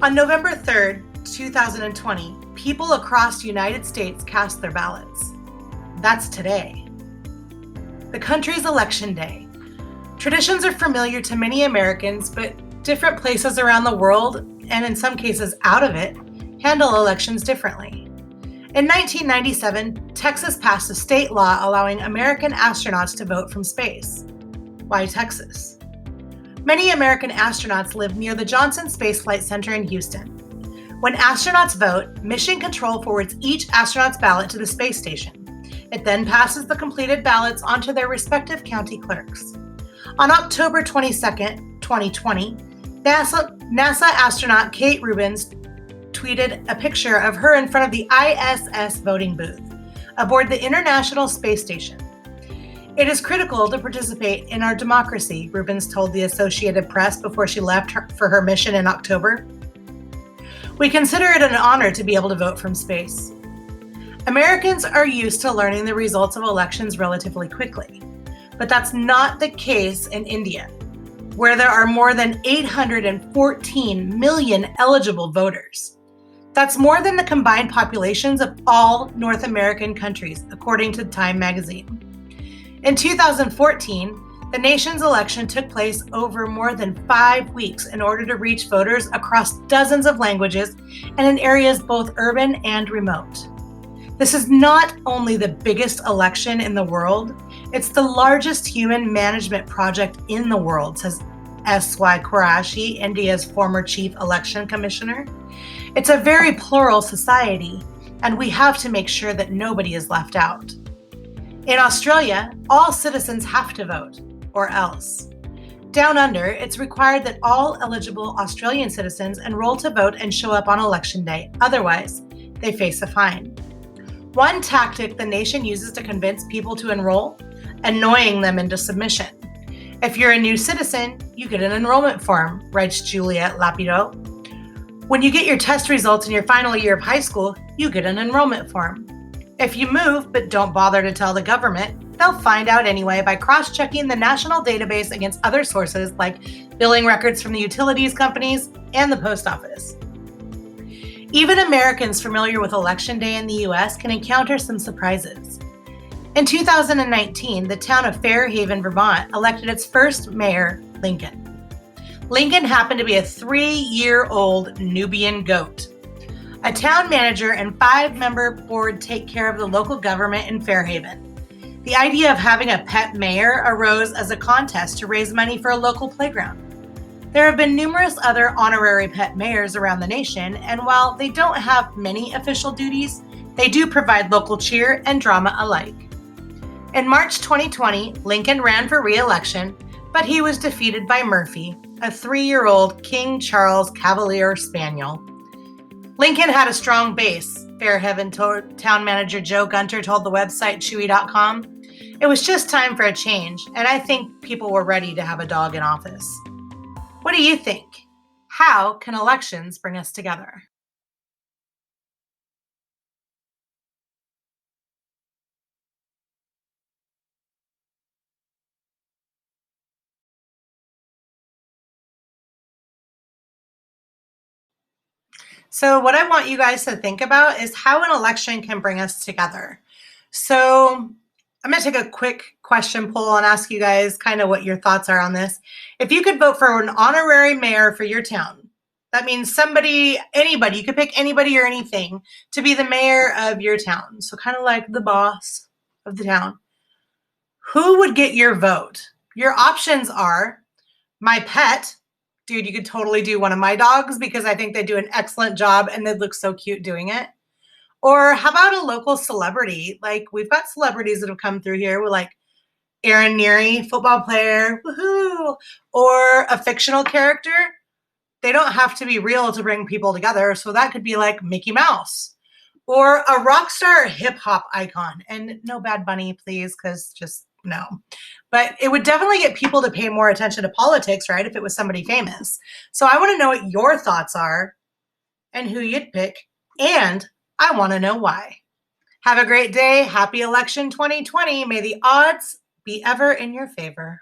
On November 3rd, 2020, people across the United States cast their ballots. That's today. The country's election day. Traditions are familiar to many Americans, but different places around the world, and in some cases out of it, handle elections differently. In 1997, Texas passed a state law allowing American astronauts to vote from space. Why Texas? Many American astronauts live near the Johnson Space Flight Center in Houston. When astronauts vote, Mission Control forwards each astronaut's ballot to the space station. It then passes the completed ballots onto their respective county clerks. On October 22, 2020, NASA astronaut Kate Rubins tweeted a picture of her in front of the ISS voting booth aboard the International Space Station. "It is critical to participate in our democracy," Rubins told the Associated Press before she left for her mission in October. "We consider it an honor to be able to vote from space." Americans are used to learning the results of elections relatively quickly, but that's not the case in India, where there are more than 814 million eligible voters. That's more than the combined populations of all North American countries, according to Time magazine. In 2014, the nation's election took place over more than 5 weeks in order to reach voters across dozens of languages and in areas both urban and remote. This is not only the biggest election in the world, it's the largest human management project in the world, says S.Y. Qureshi, India's former chief election commissioner. It's a very plural society, and we have to make sure that nobody is left out. In Australia, all citizens have to vote, or else. Down under, it's required that all eligible Australian citizens enroll to vote and show up on election day. Otherwise, they face a fine. One tactic the nation uses to convince people to enroll: annoying them into submission. "If you're a new citizen, you get an enrollment form," writes Juliet Lapido. "When you get your test results in your final year of high school, you get an enrollment form. If you move but don't bother to tell the government, they'll find out anyway by cross-checking the national database against other sources like billing records from the utilities companies and the post office." Even Americans familiar with Election Day in the U.S. can encounter some surprises. In 2019, the town of Fairhaven, Vermont, elected its first mayor, Lincoln. Lincoln happened to be a 3-year-old Nubian goat. A town manager and 5-member board take care of the local government in Fairhaven. The idea of having a pet mayor arose as a contest to raise money for a local playground. There have been numerous other honorary pet mayors around the nation, and while they don't have many official duties, they do provide local cheer and drama alike. In March 2020, Lincoln ran for re-election, but he was defeated by Murphy, a 3-year-old King Charles Cavalier Spaniel. Lincoln had a strong base, Fairhaven town manager Joe Gunter told the website Chewy.com. "It was just time for a change, and I think people were ready to have a dog in office." What do you think? How can elections bring us together? So, what I want you guys to think about is how an election can bring us together. So, I'm going to take a quick question poll and ask you guys kind of what your thoughts are on this. If you could vote for an honorary mayor for your town, that means anybody, you could pick anybody or anything to be the mayor of your town. So, kind of like the boss of the town. Who would get your vote? Your options are my pet. Dude, you could totally do one of my dogs because I think they do an excellent job and they look so cute doing it. Or how about a local celebrity? Like, we've got celebrities that have come through here with like Aaron Neary, football player, woohoo, or a fictional character. They don't have to be real to bring people together. So that could be like Mickey Mouse or a rock star hip hop icon. And no Bad Bunny, please, because just no. But it would definitely get people to pay more attention to politics, right? If it was somebody famous. So I want to know what your thoughts are and who you'd pick. And I want to know why. Have a great day. Happy election 2020. May the odds be ever in your favor.